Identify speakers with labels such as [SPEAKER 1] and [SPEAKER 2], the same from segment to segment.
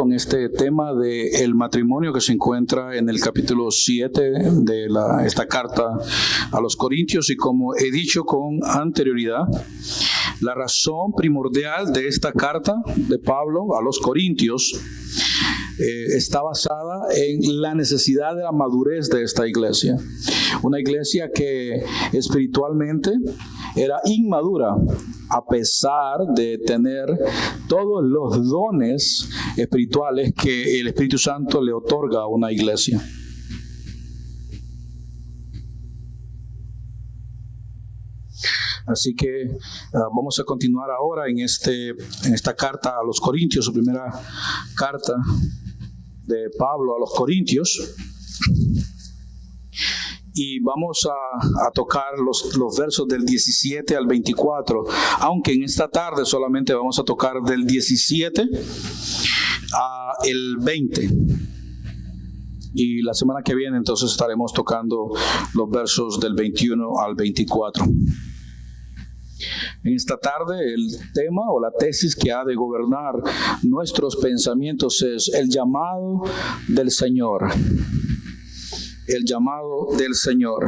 [SPEAKER 1] con este tema del matrimonio que se encuentra en el capítulo 7 de esta carta a los Corintios, y como he dicho con anterioridad, la razón primordial de esta carta de Pablo a los Corintios está basada en la necesidad de la madurez de esta iglesia. Una iglesia que espiritualmente era inmadura, a pesar de tener todos los dones espirituales que el Espíritu Santo le otorga a una iglesia. Así que vamos a continuar ahora en esta carta a los Corintios, su primera carta de Pablo a los Corintios. Y vamos a tocar los versos del 17 al 24, aunque en esta tarde solamente vamos a tocar del 17 al 20. Y la semana que viene entonces estaremos tocando los versos del 21 al 24. En esta tarde el tema o la tesis que ha de gobernar nuestros pensamientos es el llamado del Señor. El llamado del Señor.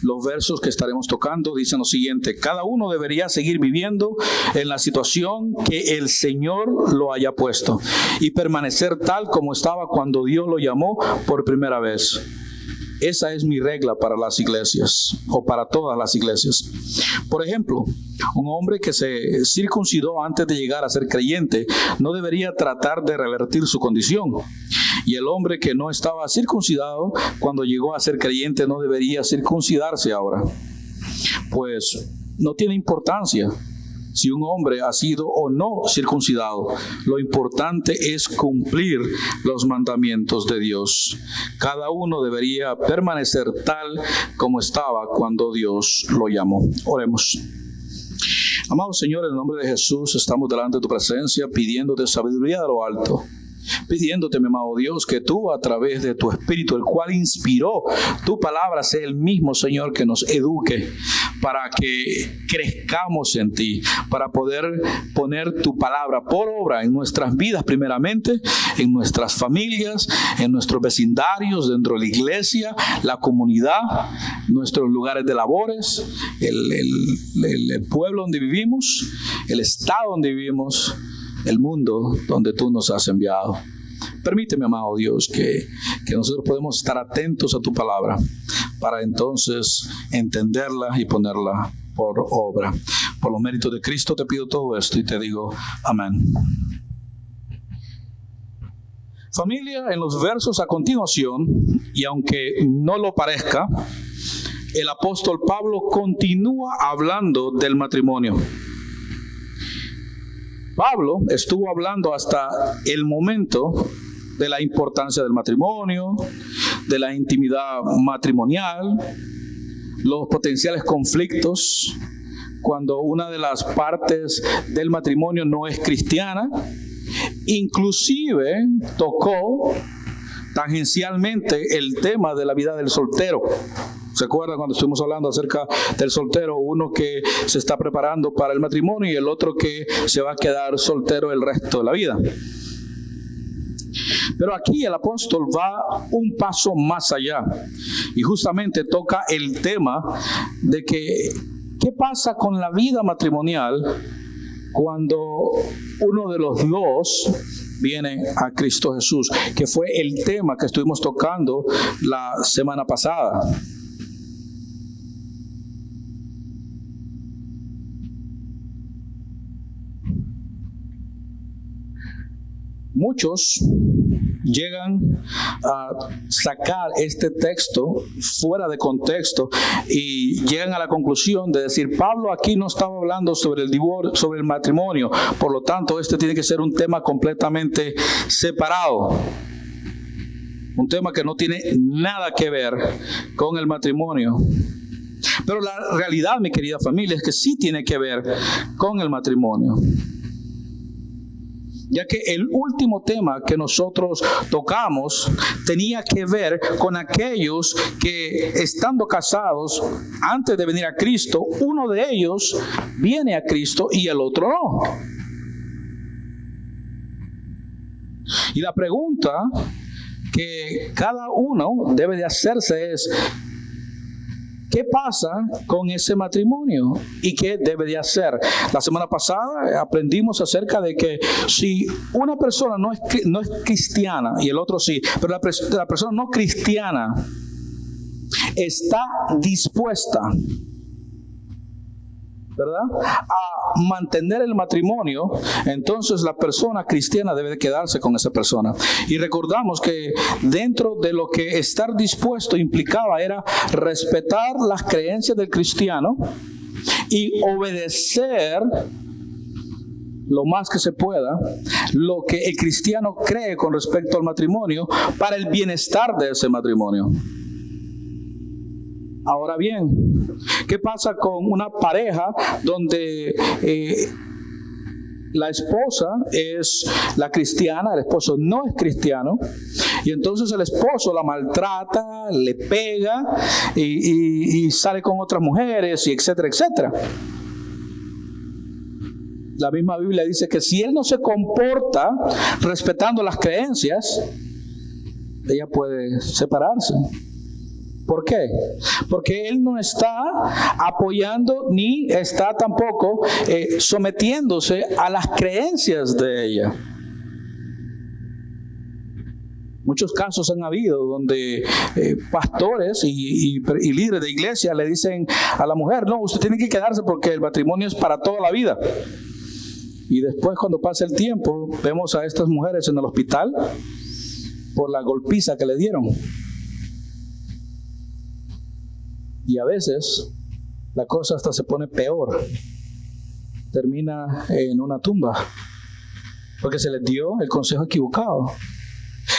[SPEAKER 1] Los versos que estaremos tocando dicen lo siguiente: cada uno debería seguir viviendo en la situación que el Señor lo haya puesto y permanecer tal como estaba cuando Dios lo llamó por primera vez. Esa es mi regla para las iglesias, o para todas las iglesias. Por ejemplo, un hombre que se circuncidó antes de llegar a ser creyente no debería tratar de revertir su condición. Y el hombre que no estaba circuncidado cuando llegó a ser creyente no debería circuncidarse ahora. Pues no tiene importancia si un hombre ha sido o no circuncidado. Lo importante es cumplir los mandamientos de Dios. Cada uno debería permanecer tal como estaba cuando Dios lo llamó. Oremos. Amado Señor, en el nombre de Jesús estamos delante de tu presencia pidiéndote sabiduría de lo alto. Pidiéndote, mi amado Dios, que tú a través de tu Espíritu, el cual inspiró tu palabra, sea el mismo, Señor, que nos eduque para que crezcamos en ti, para poder poner tu palabra por obra en nuestras vidas primeramente, en nuestras familias, en nuestros vecindarios, dentro de la iglesia, la comunidad, nuestros lugares de labores, el pueblo donde vivimos, el estado donde vivimos, el mundo donde tú nos has enviado. Permíteme, amado Dios, que nosotros podemos estar atentos a tu palabra para entonces entenderla y ponerla por obra. Por los méritos de Cristo te pido todo esto y te digo amén. Familia, en los versos a continuación, y aunque no lo parezca, el apóstol Pablo continúa hablando del matrimonio. Pablo estuvo hablando hasta el momento de la importancia del matrimonio, de la intimidad matrimonial, los potenciales conflictos cuando una de las partes del matrimonio no es cristiana. Inclusive tocó tangencialmente el tema de la vida del soltero. ¿Se acuerdan cuando estuvimos hablando acerca del soltero? Uno que se está preparando para el matrimonio y el otro que se va a quedar soltero el resto de la vida. Pero aquí el apóstol va un paso más allá y justamente toca el tema de que ¿qué pasa con la vida matrimonial cuando uno de los dos viene a Cristo Jesús? Que fue el tema que estuvimos tocando la semana pasada. Muchos llegan a sacar este texto fuera de contexto y llegan a la conclusión de decir: Pablo aquí no estaba hablando sobre el divorcio, sobre el matrimonio, por lo tanto este tiene que ser un tema completamente separado, un tema que no tiene nada que ver con el matrimonio. Pero la realidad, mi querida familia, es que sí tiene que ver con el matrimonio, ya que el último tema que nosotros tocamos tenía que ver con aquellos que, estando casados antes de venir a Cristo, uno de ellos viene a Cristo y el otro no. Y la pregunta que cada uno debe de hacerse es: ¿qué pasa con ese matrimonio? ¿Y qué debe de hacer? La semana pasada aprendimos acerca de que si una persona no es cristiana y el otro sí, pero la persona no cristiana está dispuesta, ¿verdad?, a mantener el matrimonio, entonces la persona cristiana debe de quedarse con esa persona. Y recordamos que dentro de lo que estar dispuesto implicaba era respetar las creencias del cristiano y obedecer lo más que se pueda lo que el cristiano cree con respecto al matrimonio para el bienestar de ese matrimonio. Ahora bien, ¿qué pasa con una pareja donde la esposa es la cristiana, el esposo no es cristiano, y entonces el esposo la maltrata, le pega y sale con otras mujeres, y etcétera, etcétera? La misma Biblia dice que si él no se comporta respetando las creencias, ella puede separarse. ¿Por qué? Porque él no está apoyando ni está tampoco sometiéndose a las creencias de ella. Muchos casos han habido donde pastores y líderes de iglesia le dicen a la mujer: no, usted tiene que quedarse porque el matrimonio es para toda la vida. Y después, cuando pasa el tiempo, vemos a estas mujeres en el hospital por la golpiza que le dieron. Y a veces la cosa hasta se pone peor. Termina en una tumba porque se les dio el consejo equivocado.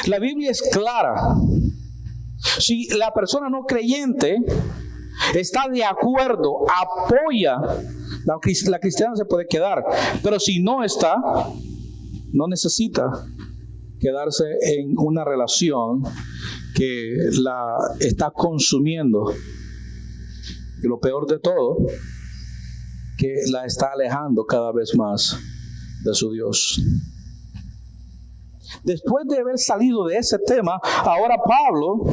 [SPEAKER 1] La Biblia es clara. Si la persona no creyente está de acuerdo, apoya, la cristiana se puede quedar. Pero si no está, no necesita quedarse en una relación que la está consumiendo. Y lo peor de todo, que la está alejando cada vez más de su Dios. Después de haber salido de ese tema, ahora Pablo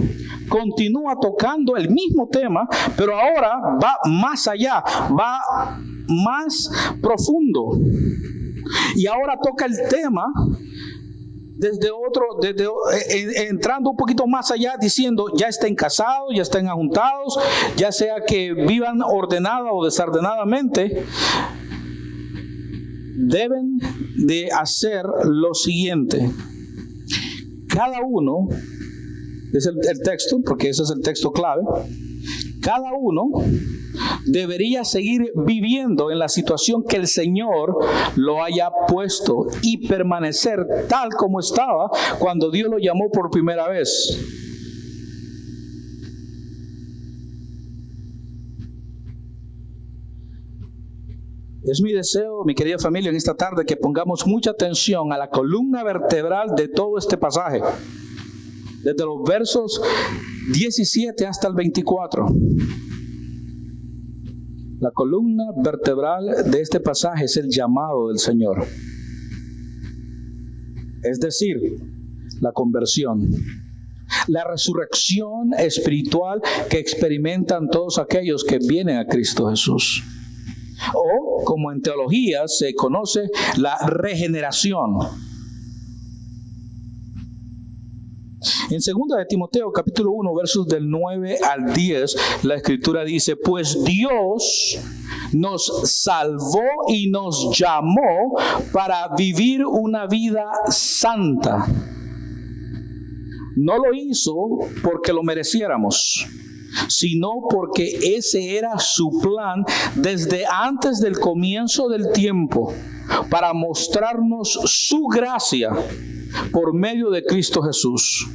[SPEAKER 1] continúa tocando el mismo tema, pero ahora va más allá, va más profundo. Y ahora toca el tema entrando un poquito más allá, diciendo: ya estén casados, ya estén ajuntados, ya sea que vivan ordenada o desordenadamente, deben de hacer lo siguiente. Cada uno, es el texto, porque ese es el texto clave, cada uno debería seguir viviendo en la situación que el Señor lo haya puesto y permanecer tal como estaba cuando Dios lo llamó por primera vez. Es mi deseo, mi querida familia, en esta tarde que pongamos mucha atención a la columna vertebral de todo este pasaje, desde los versos 17 hasta el 24. La columna vertebral de este pasaje es el llamado del Señor. Es decir, la conversión, la resurrección espiritual que experimentan todos aquellos que vienen a Cristo Jesús. O, como en teología se conoce, la regeneración. En 2 de Timoteo capítulo 1 versos del 9 al 10 la escritura dice: pues Dios nos salvó y nos llamó para vivir una vida santa. No lo hizo porque lo mereciéramos, sino porque ese era su plan desde antes del comienzo del tiempo, para mostrarnos su gracia por medio de Cristo Jesús.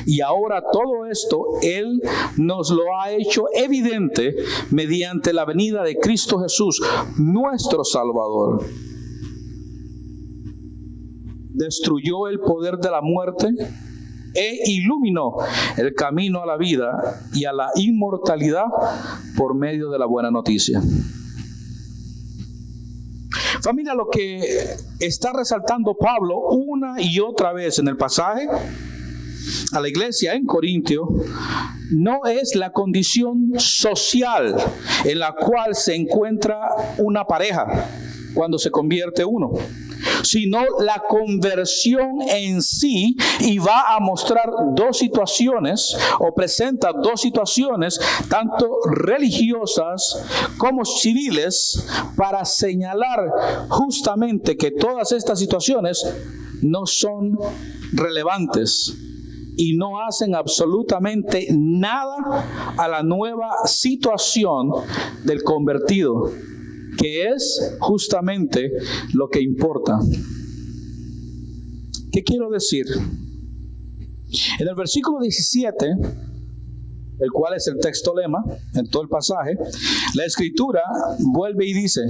[SPEAKER 1] Y ahora todo esto Él nos lo ha hecho evidente mediante la venida de Cristo Jesús, nuestro Salvador. Destruyó el poder de la muerte e iluminó el camino a la vida y a la inmortalidad por medio de la buena noticia. Familia, lo que está resaltando Pablo una y otra vez en el pasaje a la iglesia en Corintio no es la condición social en la cual se encuentra una pareja cuando se convierte uno, sino la conversión en sí, y va a mostrar dos situaciones, o presenta dos situaciones, tanto religiosas como civiles, para señalar justamente que todas estas situaciones no son relevantes y no hacen absolutamente nada a la nueva situación del convertido, que es justamente lo que importa. ¿Qué quiero decir? En el versículo 17, el cual es el texto lema en todo el pasaje, la Escritura vuelve y dice: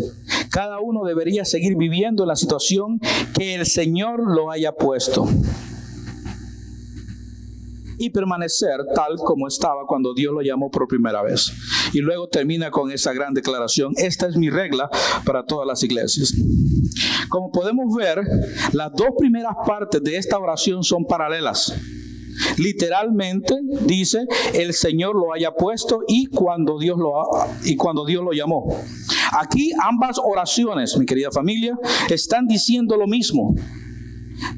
[SPEAKER 1] cada uno debería seguir viviendo en la situación que el Señor lo haya puesto, y permanecer tal como estaba cuando Dios lo llamó por primera vez. Y luego termina con esa gran declaración: esta es mi regla para todas las iglesias. Como podemos ver, las dos primeras partes de esta oración son paralelas. Literalmente dice: el Señor lo haya puesto y cuando Dios lo llamó. Aquí ambas oraciones, mi querida familia, están diciendo lo mismo,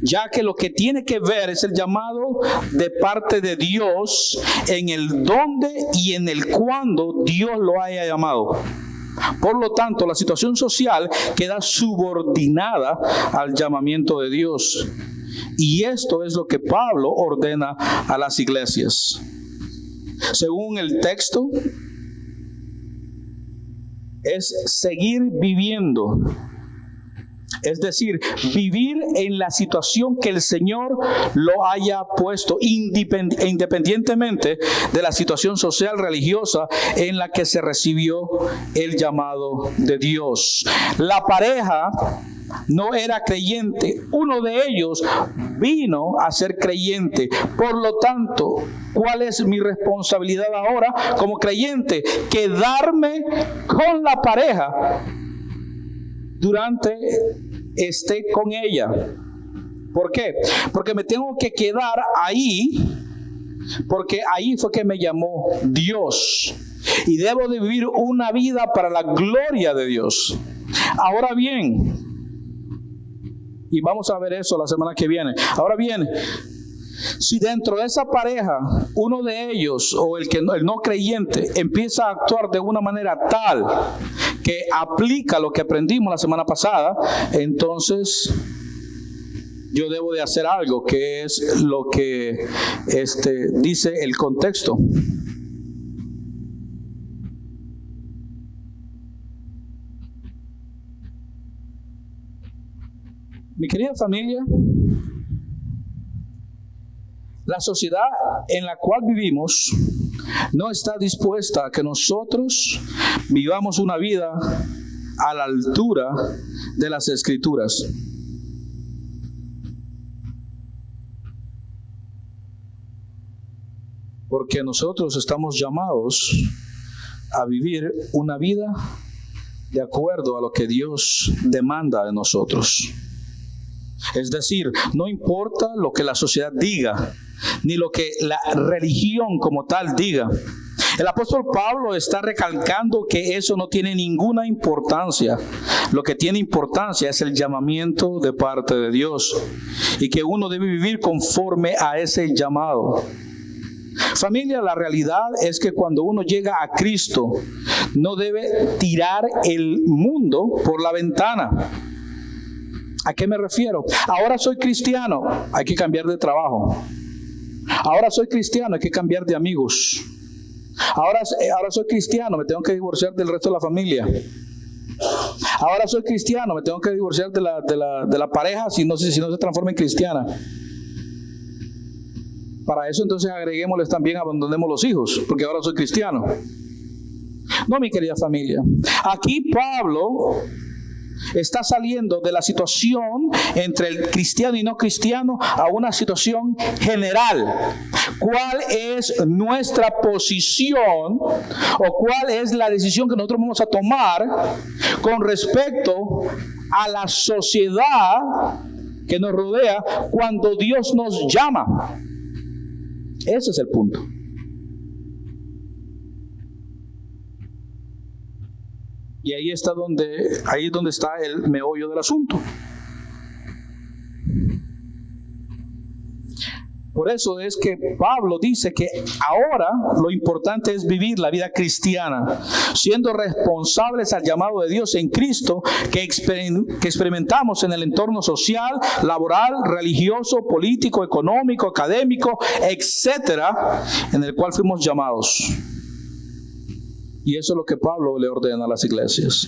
[SPEAKER 1] ya que lo que tiene que ver es el llamado de parte de Dios en el dónde y en el cuándo Dios lo haya llamado. Por lo tanto, la situación social queda subordinada al llamamiento de Dios. Y esto es lo que Pablo ordena a las iglesias. Según el texto, es seguir viviendo. Es decir, vivir en la situación que el Señor lo haya puesto, independientemente de la situación social, religiosa en la que se recibió el llamado de Dios. La pareja no era creyente, uno de ellos vino a ser creyente. Por lo tanto, ¿cuál es mi responsabilidad ahora como creyente? Quedarme con la pareja durante esté con ella. ¿Por qué? Porque me tengo que quedar ahí, porque ahí fue que me llamó Dios, y debo de vivir una vida para la gloria de Dios. Ahora bien, y vamos a ver eso la semana que viene. Ahora bien, si dentro de esa pareja uno de ellos, o el no creyente, empieza a actuar de una manera tal que aplica lo que aprendimos la semana pasada, entonces yo debo de hacer algo, que es lo que dice el contexto. Mi querida familia, la sociedad en la cual vivimos no está dispuesta a que nosotros vivamos una vida a la altura de las Escrituras. Porque nosotros estamos llamados a vivir una vida de acuerdo a lo que Dios demanda de nosotros. Es decir, no importa lo que la sociedad diga, ni lo que la religión como tal diga. El apóstol Pablo está recalcando que eso no tiene ninguna importancia. Lo que tiene importancia es el llamamiento de parte de Dios, y que uno debe vivir conforme a ese llamado. Familia, la realidad es que cuando uno llega a Cristo, no debe tirar el mundo por la ventana. ¿A qué me refiero? Ahora soy cristiano, hay que cambiar de trabajo. Ahora soy cristiano, hay que cambiar de amigos. Ahora soy cristiano, me tengo que divorciar del resto de la familia. Ahora soy cristiano, me tengo que divorciar de la pareja si no se transforma en cristiana. Para eso entonces agreguémosles también, abandonemos los hijos, porque ahora soy cristiano. No, mi querida familia. Aquí Pablo está saliendo de la situación entre el cristiano y no cristiano a una situación general. ¿Cuál es nuestra posición o cuál es la decisión que nosotros vamos a tomar con respecto a la sociedad que nos rodea cuando Dios nos llama. Ese es el punto. Y ahí es donde está el meollo del asunto. Por eso es que Pablo dice que ahora lo importante es vivir la vida cristiana, siendo responsables al llamado de Dios en Cristo que experimentamos en el entorno social, laboral, religioso, político, económico, académico, etcétera, en el cual fuimos llamados. Y eso es lo que Pablo le ordena a las iglesias.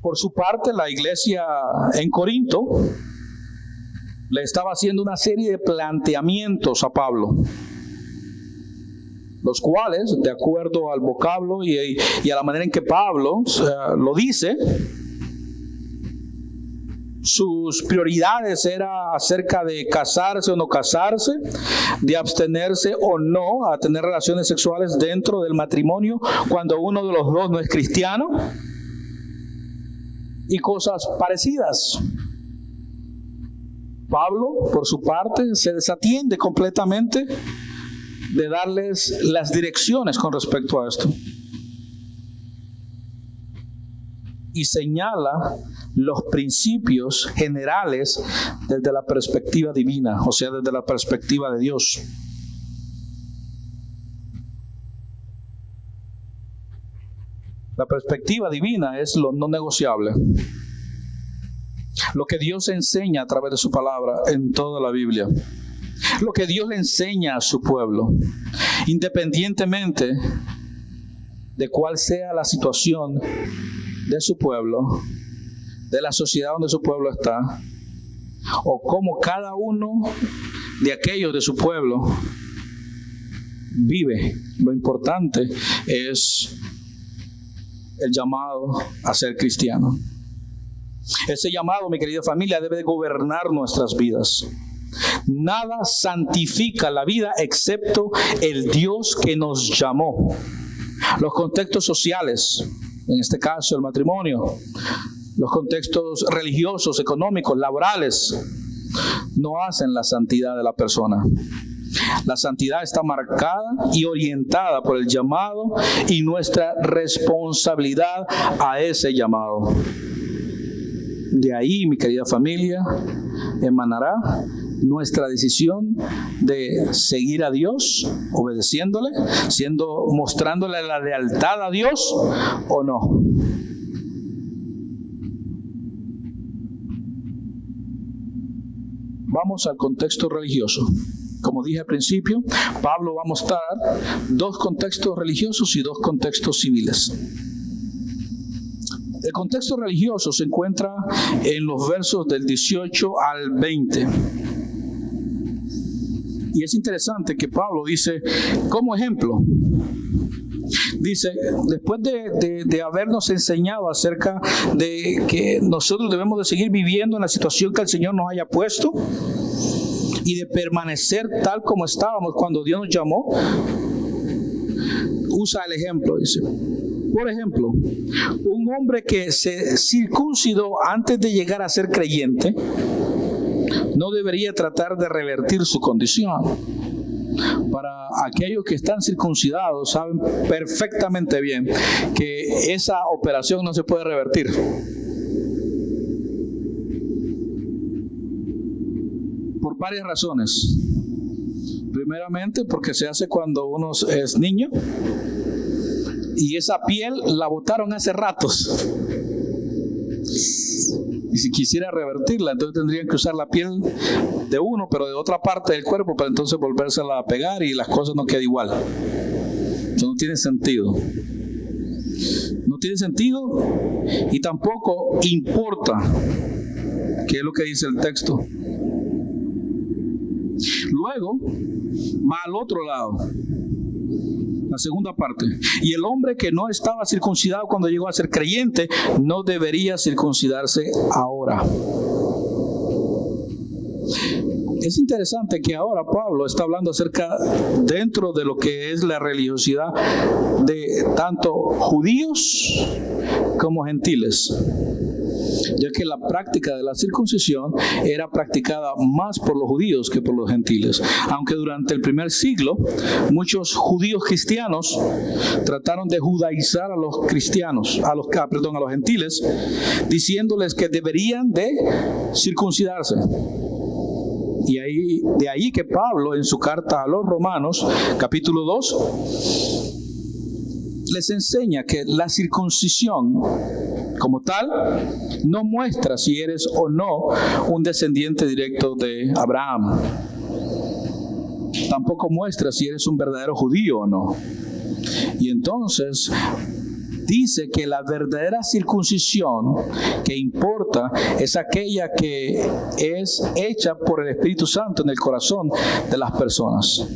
[SPEAKER 1] Por su parte, la iglesia en Corinto le estaba haciendo una serie de planteamientos a Pablo, los cuales, de acuerdo al vocablo y a la manera en que Pablo lo dice, sus prioridades eran acerca de casarse o no casarse, de abstenerse o no a tener relaciones sexuales dentro del matrimonio cuando uno de los dos no es cristiano, y cosas parecidas. Pablo, por su parte, se desatiende completamente de darles las direcciones con respecto a esto. Y señala los principios generales desde la perspectiva divina, o sea, desde la perspectiva de Dios. La perspectiva divina es lo no negociable. Lo que Dios enseña a través de su palabra en toda la Biblia. Lo que Dios le enseña a su pueblo. Independientemente de cuál sea la situación de su pueblo, de la sociedad donde su pueblo está, o cómo cada uno de aquellos de su pueblo vive. Lo importante es el llamado a ser cristiano. Ese llamado, mi querida familia, debe de gobernar nuestras vidas. Nada santifica la vida excepto el Dios que nos llamó. Los contextos sociales, en este caso el matrimonio, los contextos religiosos, económicos, laborales, no hacen la santidad de la persona. La santidad está marcada y orientada por el llamado y nuestra responsabilidad a ese llamado. De ahí, mi querida familia, emanará nuestra decisión de seguir a Dios, obedeciéndole, mostrándole la lealtad a Dios o no. Vamos al contexto religioso. Como dije al principio, Pablo va a mostrar dos contextos religiosos y dos contextos civiles. El contexto religioso se encuentra en los versos del 18 al 20. Y es interesante que Pablo dice, como ejemplo, dice, después de habernos enseñado acerca de que nosotros debemos de seguir viviendo en la situación que el Señor nos haya puesto, y de permanecer tal como estábamos cuando Dios nos llamó, usa el ejemplo, dice, por ejemplo, un hombre que se circuncidó antes de llegar a ser creyente, no debería tratar de revertir su condición. Para aquellos que están circuncidados, saben perfectamente bien que esa operación no se puede revertir. Por varias razones. Primeramente, porque se hace cuando uno es niño y esa piel la botaron hace ratos. Y si quisiera revertirla, entonces tendrían que usar la piel de uno, pero de otra parte del cuerpo, para entonces volvérsela a pegar y las cosas no quedan igual. Eso no tiene sentido. No tiene sentido y tampoco importa, que es lo que dice el texto. Luego, va al otro lado, la segunda parte. Y el hombre que no estaba circuncidado cuando llegó a ser creyente, no debería circuncidarse ahora. Es interesante que ahora Pablo está hablando acerca dentro de lo que es la religiosidad de tanto judíos como gentiles, ya que la práctica de la circuncisión era practicada más por los judíos que por los gentiles. Aunque durante el primer siglo muchos judíos cristianos trataron de judaizar a los cristianos, a los gentiles, diciéndoles que deberían de circuncidarse. Y de ahí que Pablo en su carta a los Romanos, capítulo 2, les enseña que la circuncisión como tal no muestra si eres o no un descendiente directo de Abraham. Tampoco muestra si eres un verdadero judío o no. Y entonces dice que la verdadera circuncisión que importa es aquella que es hecha por el Espíritu Santo en el corazón de las personas.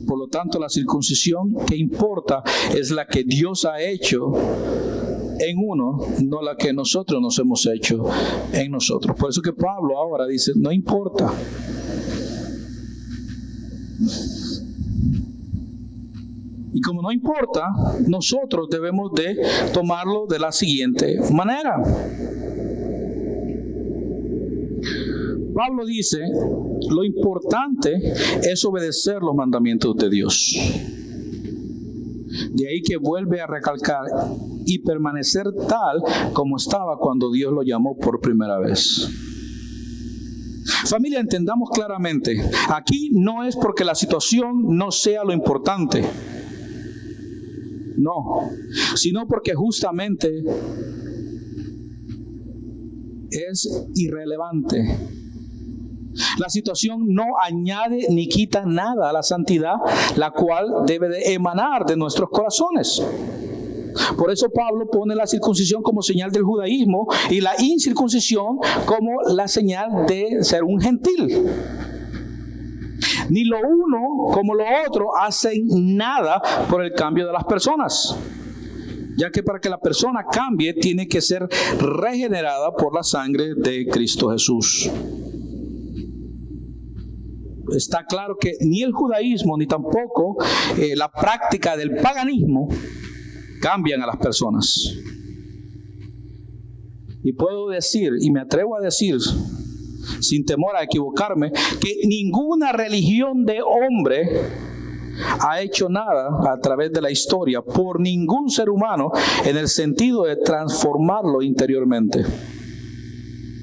[SPEAKER 1] Por lo tanto, la circuncisión que importa es la que Dios ha hecho en uno, no la que nosotros nos hemos hecho en nosotros. Por eso que Pablo ahora dice, no importa. Y como no importa, nosotros debemos de tomarlo de la siguiente manera. Pablo dice, lo importante es obedecer los mandamientos de Dios. De ahí que vuelve a recalcar y permanecer tal como estaba cuando Dios lo llamó por primera vez. Familia, entendamos claramente, aquí no es porque la situación no sea lo importante. No, sino porque justamente es irrelevante. La situación no añade ni quita nada a la santidad, la cual debe de emanar de nuestros corazones. Por eso Pablo pone la circuncisión como señal del judaísmo y la incircuncisión como la señal de ser un gentil. Ni lo uno como lo otro hacen nada por el cambio de las personas, ya que para que la persona cambie tiene que ser regenerada por la sangre de Cristo Jesús. Está claro que ni el judaísmo ni tampoco la práctica del paganismo cambian a las personas. Y puedo decir, y me atrevo a decir, sin temor a equivocarme, que ninguna religión de hombre ha hecho nada a través de la historia por ningún ser humano en el sentido de transformarlo interiormente.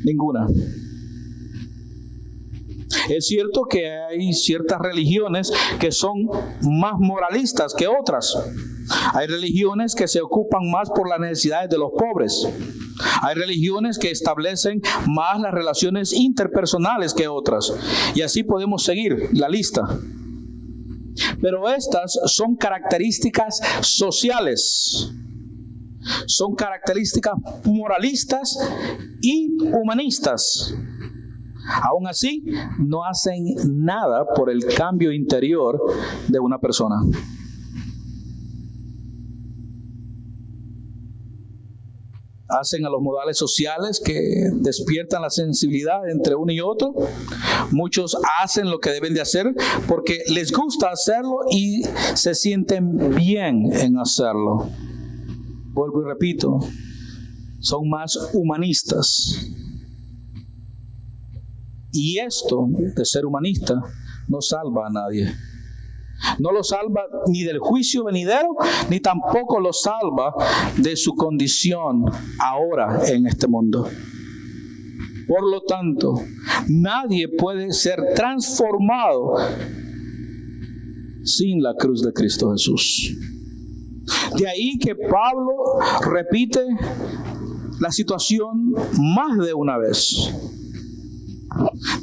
[SPEAKER 1] Ninguna. Es cierto que hay ciertas religiones que son más moralistas que otras. Hay religiones que se ocupan más por las necesidades de los pobres. Hay religiones que establecen más las relaciones interpersonales que otras. Y así podemos seguir la lista. Pero estas son características sociales. Son características moralistas y humanistas. Aún así, no hacen nada por el cambio interior de una persona. Hacen a los modales sociales que despiertan la sensibilidad entre uno y otro. Muchos hacen lo que deben de hacer porque les gusta hacerlo y se sienten bien en hacerlo. Vuelvo y repito, son más humanistas. Y esto de ser humanista no salva a nadie. No lo salva ni del juicio venidero, ni tampoco lo salva de su condición ahora en este mundo. Por lo tanto, nadie puede ser transformado sin la cruz de Cristo Jesús. De ahí que Pablo repite la situación más de una vez.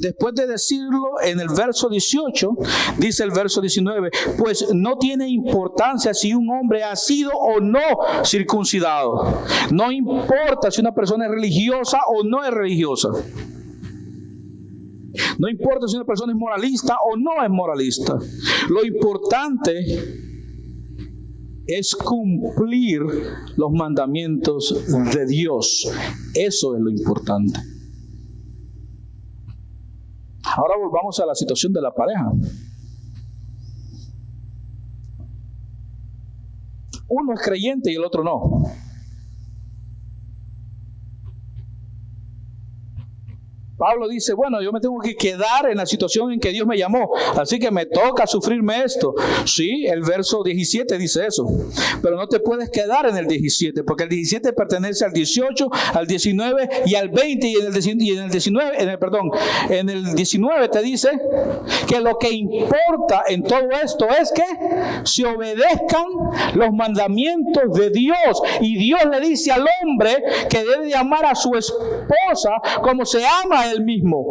[SPEAKER 1] Después de decirlo en el verso 18, dice el verso 19, pues no tiene importancia si un hombre ha sido o no circuncidado. No importa si una persona es religiosa o no es religiosa. No importa si una persona es moralista o no es moralista. Lo importante es cumplir los mandamientos de Dios. Eso es lo importante. Ahora volvamos a la situación de la pareja. Uno es creyente y el otro no. Pablo dice, bueno, yo me tengo que quedar en la situación en que Dios me llamó, así que me toca sufrirme esto. Sí, el verso 17 dice eso, pero no te puedes quedar en el 17, porque el 17 pertenece al 18, al 19 y al 20, y en el 19 te dice que lo que importa en todo esto es que se obedezcan los mandamientos de Dios, y Dios le dice al hombre que debe de amar a su esposa como se ama a él mismo.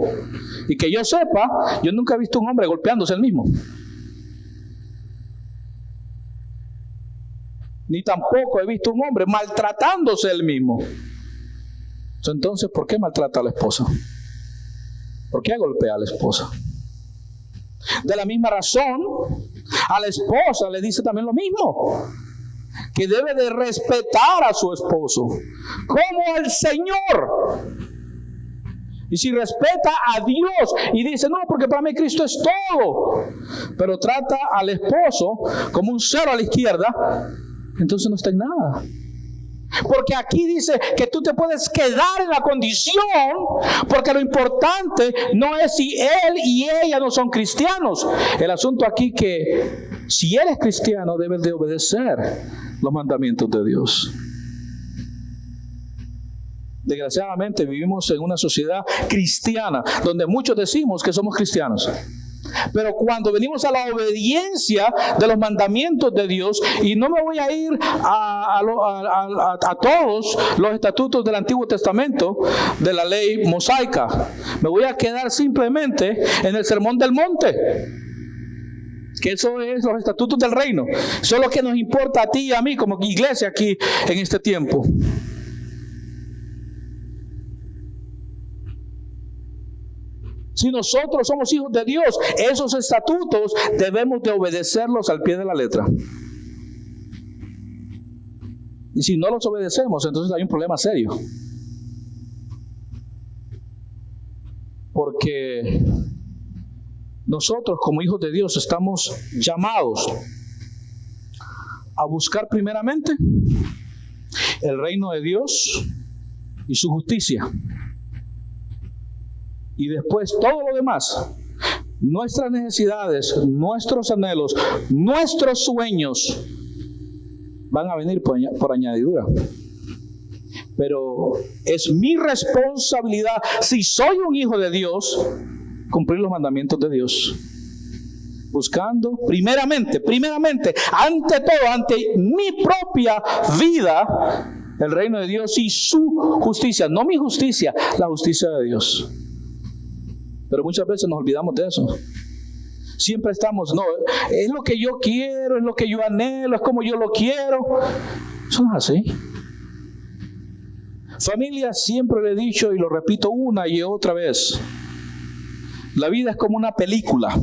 [SPEAKER 1] Y que yo sepa, yo nunca he visto un hombre golpeándose él mismo, ni tampoco he visto un hombre maltratándose él mismo. Entonces, ¿por qué maltrata a la esposa? ¿Por qué golpea a la esposa? De la misma razón, a la esposa le dice también lo mismo, que debe de respetar a su esposo como el Señor. Y si respeta a Dios y dice, no, porque para mí Cristo es todo, pero trata al esposo como un cero a la izquierda, entonces no está en nada. Porque aquí dice que tú te puedes quedar en la condición, porque lo importante no es si él y ella no son cristianos. El asunto aquí que si él es cristiano, debe de obedecer los mandamientos de Dios. Desgraciadamente vivimos en una sociedad cristiana donde muchos decimos que somos cristianos, pero cuando venimos a la obediencia de los mandamientos de Dios, y no me voy a ir a todos los estatutos del Antiguo Testamento de la ley mosaica, me voy a quedar simplemente en el Sermón del Monte, que eso es los estatutos del reino. Eso es lo que nos importa a ti y a mí como iglesia aquí en este tiempo. Si nosotros somos hijos de Dios, esos estatutos debemos de obedecerlos al pie de la letra. Y si no los obedecemos, entonces hay un problema serio. Porque nosotros como hijos de Dios estamos llamados a buscar primeramente el reino de Dios y su justicia. Y después todo lo demás, nuestras necesidades, nuestros anhelos, nuestros sueños, van a venir por añadidura. Pero es mi responsabilidad, si soy un hijo de Dios, cumplir los mandamientos de Dios. Buscando primeramente, ante todo, ante mi propia vida, el reino de Dios y su justicia. No mi justicia, la justicia de Dios. Pero muchas veces nos olvidamos de eso. Siempre estamos, no, es lo que yo quiero, es lo que yo anhelo, es como yo lo quiero. Eso no es así. Familia, siempre le he dicho y lo repito una y otra vez. La vida es como una película,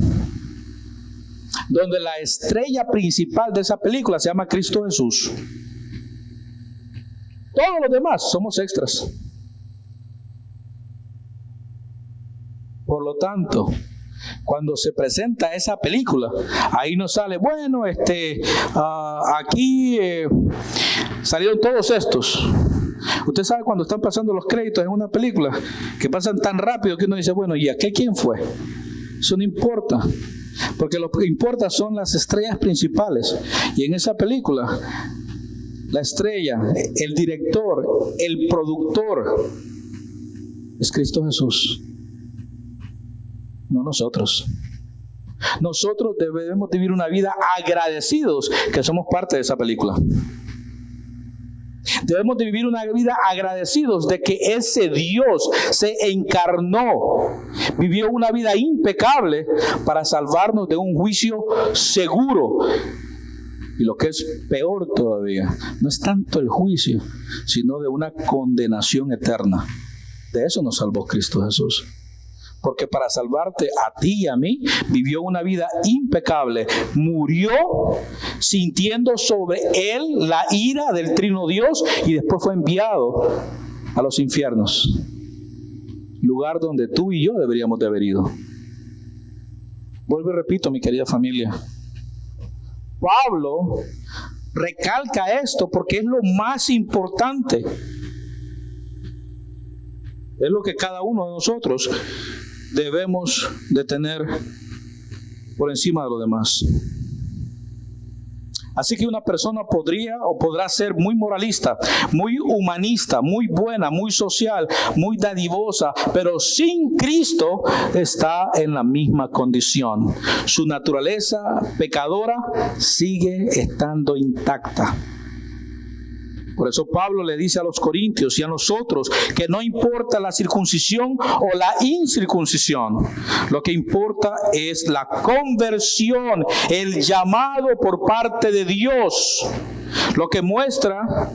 [SPEAKER 1] donde la estrella principal de esa película se llama Cristo Jesús. Todos los demás somos extras. Por lo tanto, cuando se presenta esa película, ahí nos sale, bueno, aquí salieron todos estos. Usted sabe cuando están pasando los créditos en una película, que pasan tan rápido que uno dice, bueno, ¿y aquí quién fue? Eso no importa, porque lo que importa son las estrellas principales. Y en esa película, la estrella, el director, el productor, es Cristo Jesús. No nosotros. Nosotros debemos vivir una vida agradecidos que somos parte de esa película. Debemos de vivir una vida agradecidos de que ese Dios se encarnó, vivió una vida impecable para salvarnos de un juicio seguro. Y lo que es peor todavía, no es tanto el juicio, sino de una condenación eterna. De eso nos salvó Cristo Jesús. Porque para salvarte a ti y a mí, vivió una vida impecable. Murió sintiendo sobre él la ira del Trino Dios y después fue enviado a los infiernos. Lugar donde tú y yo deberíamos de haber ido. Vuelvo y repito, mi querida familia. Pablo recalca esto porque es lo más importante. Es lo que cada uno de nosotros debemos de tener por encima de lo demás. Así que una persona podría o podrá ser muy moralista, muy humanista, muy buena, muy social, muy dadivosa, pero sin Cristo está en la misma condición. Su naturaleza pecadora sigue estando intacta. Por eso Pablo le dice a los corintios y a nosotros que no importa la circuncisión o la incircuncisión. Lo que importa es la conversión, el llamado por parte de Dios. Lo que muestra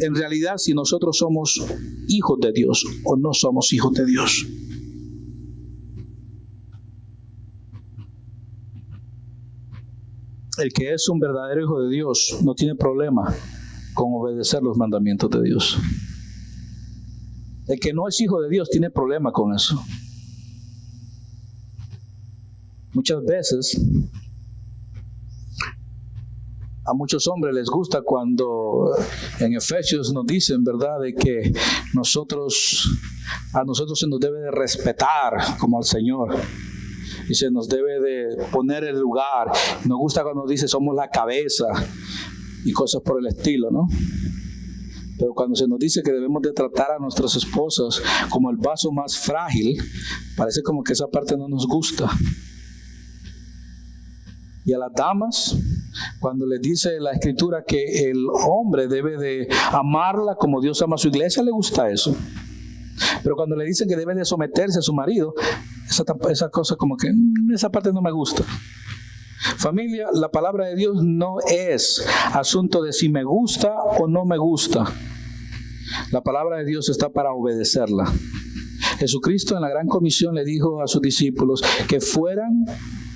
[SPEAKER 1] en realidad si nosotros somos hijos de Dios o no somos hijos de Dios. El que es un verdadero hijo de Dios no tiene problema con obedecer los mandamientos de Dios. El que no es hijo de Dios tiene problema con eso. Muchas veces a muchos hombres les gusta cuando en Efesios nos dicen, ¿verdad?, de que a nosotros se nos debe de respetar como al Señor. Y se nos debe de poner el lugar. Nos gusta cuando dice somos la cabeza y cosas por el estilo, ¿no? Pero cuando se nos dice que debemos de tratar a nuestras esposas como el vaso más frágil, parece como que esa parte no nos gusta. Y a las damas, cuando les dice la Escritura que el hombre debe de amarla como Dios ama a su iglesia, le gusta eso. Pero cuando le dicen que debe de someterse a su marido, esa cosa como que esa parte no me gusta. Familia, la palabra de Dios no es asunto de si me gusta o no me gusta. La palabra de Dios está para obedecerla. Jesucristo en la gran comisión le dijo a sus discípulos que fueran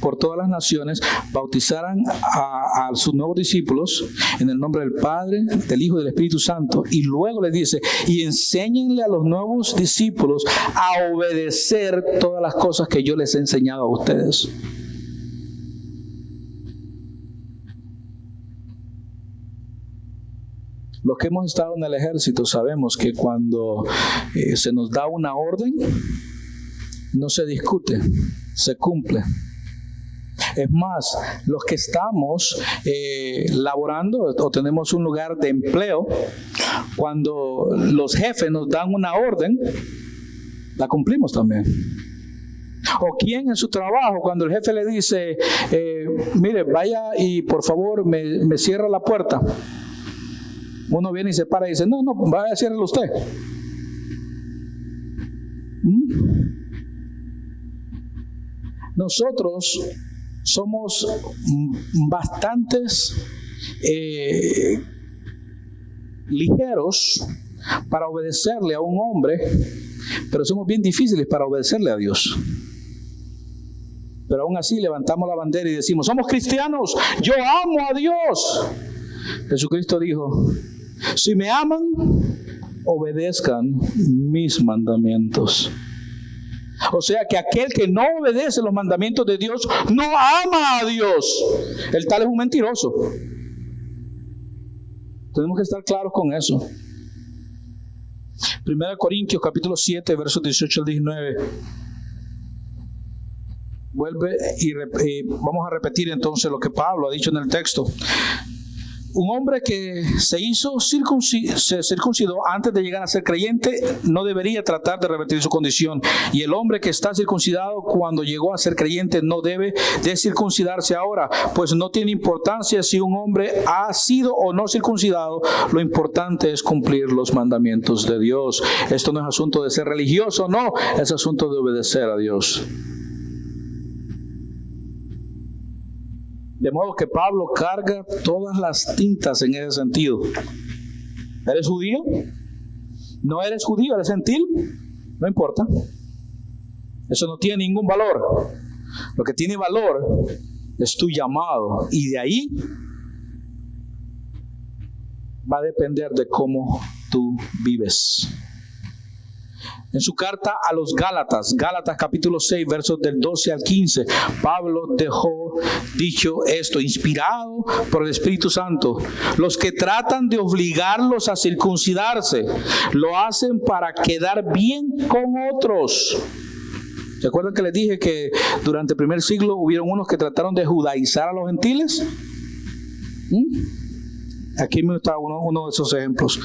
[SPEAKER 1] por todas las naciones, bautizaran a sus nuevos discípulos en el nombre del Padre, del Hijo y del Espíritu Santo. Y luego le dice, y enséñenle a los nuevos discípulos a obedecer todas las cosas que yo les he enseñado a ustedes. Los que hemos estado en el ejército sabemos que cuando se nos da una orden, no se discute, se cumple. Es más, los que estamos laborando o tenemos un lugar de empleo, cuando los jefes nos dan una orden, la cumplimos también. O quien en su trabajo, cuando el jefe le dice, mire, vaya y por favor me cierra la puerta. Uno viene y se para y dice, no, vaya, ciérrela usted. Nosotros somos bastantes ligeros para obedecerle a un hombre, pero somos bien difíciles para obedecerle a Dios. Pero aún así levantamos la bandera y decimos, somos cristianos, yo amo a Dios. Jesucristo dijo, si me aman, obedezcan mis mandamientos. O sea que aquel que no obedece los mandamientos de Dios no ama a Dios. El tal es un mentiroso. Tenemos que estar claros con eso. 1 Corintios capítulo 7, versos 18 al 19. Vuelve y vamos a repetir entonces lo que Pablo ha dicho en el texto. Un hombre que se circuncidó antes de llegar a ser creyente no debería tratar de revertir su condición. Y el hombre que está circuncidado cuando llegó a ser creyente no debe de circuncidarse ahora, pues no tiene importancia si un hombre ha sido o no circuncidado. Lo importante es cumplir los mandamientos de Dios. Esto no es asunto de ser religioso, no, es asunto de obedecer a Dios. De modo que Pablo carga todas las tintas en ese sentido. ¿Eres judío? ¿No eres judío? ¿Eres gentil? No importa. Eso no tiene ningún valor. Lo que tiene valor es tu llamado. Y de ahí va a depender de cómo tú vives. En su carta a los Gálatas, Gálatas capítulo 6, versos del 12 al 15, Pablo dejó dicho esto, inspirado por el Espíritu Santo. Los que tratan de obligarlos a circuncidarse, lo hacen para quedar bien con otros. ¿Se acuerdan que les dije que durante el primer siglo hubieron unos que trataron de judaizar a los gentiles? Aquí me está uno de esos ejemplos.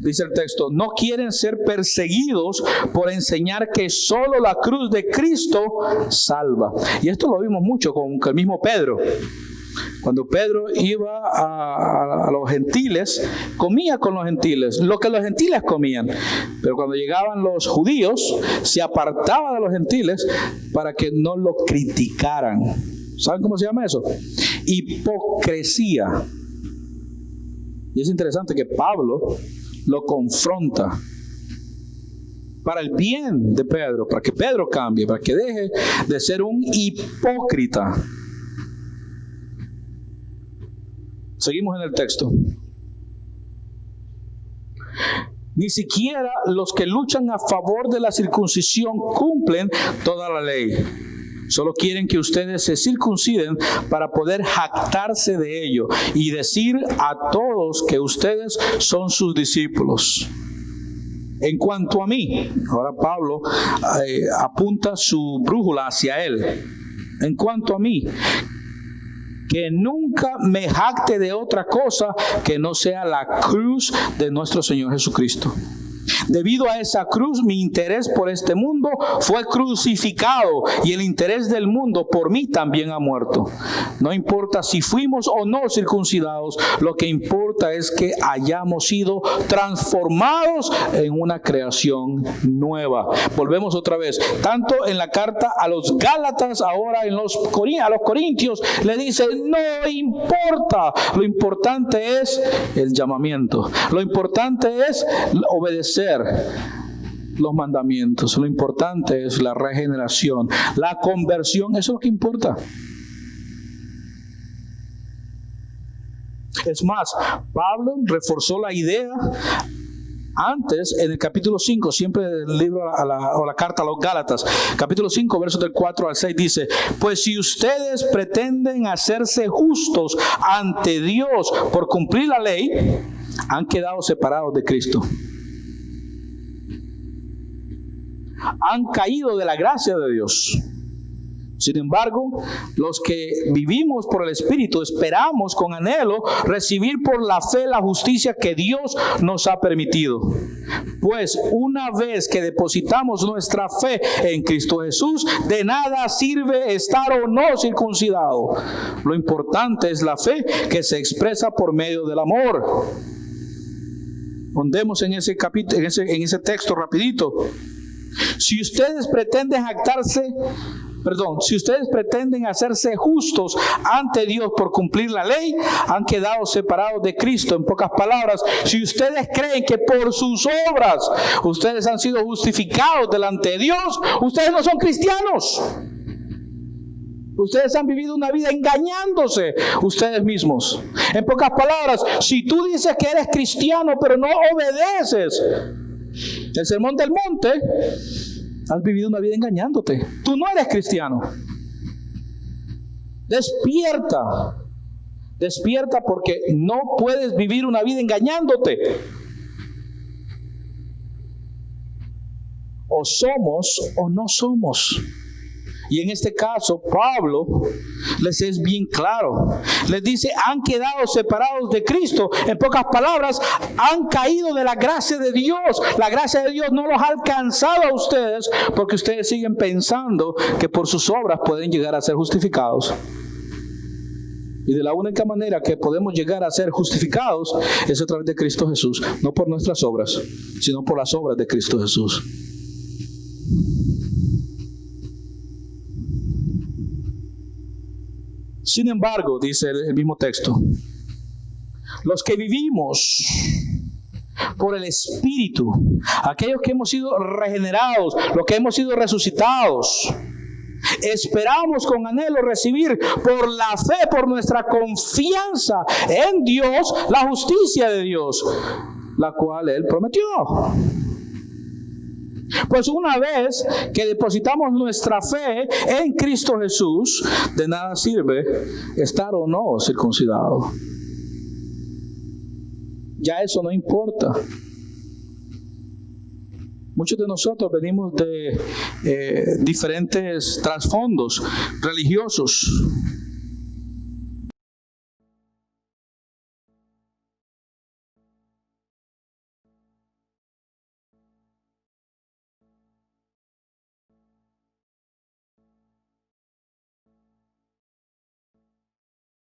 [SPEAKER 1] Dice el texto, no quieren ser perseguidos por enseñar que solo la cruz de Cristo salva. Y esto lo vimos mucho con el mismo Pedro. Cuando Pedro iba a los gentiles, comía con los gentiles, lo que los gentiles comían. Pero cuando llegaban los judíos, se apartaba de los gentiles para que no lo criticaran. ¿Saben cómo se llama eso? Hipocresía. Y es interesante que Pablo lo confronta para el bien de Pedro, para que Pedro cambie, para que deje de ser un hipócrita. Seguimos en el texto. Ni siquiera los que luchan a favor de la circuncisión cumplen toda la ley. Solo quieren que ustedes se circunciden para poder jactarse de ello y decir a todos que ustedes son sus discípulos. En cuanto a mí, ahora Pablo apunta su brújula hacia él. En cuanto a mí, que nunca me jacte de otra cosa que no sea la cruz de nuestro Señor Jesucristo. Debido a esa cruz, mi interés por este mundo fue crucificado y el interés del mundo por mí también ha muerto. No importa si fuimos o no circuncidados, lo que importa es que hayamos sido transformados en una creación nueva. Volvemos otra vez, tanto en la carta a los Gálatas, ahora a los Corintios, le dice, no importa, lo importante es el llamamiento, lo importante es obedecer los mandamientos, lo importante es la regeneración, la conversión, eso es lo que importa. Es más, Pablo reforzó la idea antes en el capítulo 5, siempre el libro o la carta a los Gálatas, capítulo 5, versos del 4 al 6 dice, pues si ustedes pretenden hacerse justos ante Dios por cumplir la ley, han quedado separados de Cristo. Han caído de la gracia de Dios. Sin embargo, los que vivimos por el Espíritu esperamos con anhelo recibir por la fe la justicia que Dios nos ha permitido. Pues una vez que depositamos nuestra fe en Cristo Jesús, de nada sirve estar o no circuncidado. Lo importante es la fe que se expresa por medio del amor. Pondemos en ese capítulo, en ese texto rapidito. Si ustedes pretenden hacerse justos ante Dios por cumplir la ley, han quedado separados de Cristo. En pocas palabras, si ustedes creen que por sus obras ustedes han sido justificados delante de Dios, ustedes no son cristianos. Ustedes han vivido una vida engañándose ustedes mismos. En pocas palabras, si tú dices que eres cristiano pero no obedeces el sermón del monte, has vivido una vida engañándote. Tú no eres cristiano. Despierta. Despierta, porque no puedes vivir una vida engañándote. O somos o no somos. Y en este caso, Pablo les es bien claro. Les dice, han quedado separados de Cristo. En pocas palabras, han caído de la gracia de Dios. La gracia de Dios no los ha alcanzado a ustedes porque ustedes siguen pensando que por sus obras pueden llegar a ser justificados. Y de la única manera que podemos llegar a ser justificados es a través de Cristo Jesús. No por nuestras obras, sino por las obras de Cristo Jesús. Sin embargo, dice el mismo texto, los que vivimos por el Espíritu, aquellos que hemos sido regenerados, los que hemos sido resucitados, esperamos con anhelo recibir por la fe, por nuestra confianza en Dios, la justicia de Dios. la cual Él prometió. Pues una vez que depositamos nuestra fe en Cristo Jesús, de nada sirve estar o no circuncidado. Ya eso no importa. Muchos de nosotros venimos de diferentes trasfondos religiosos.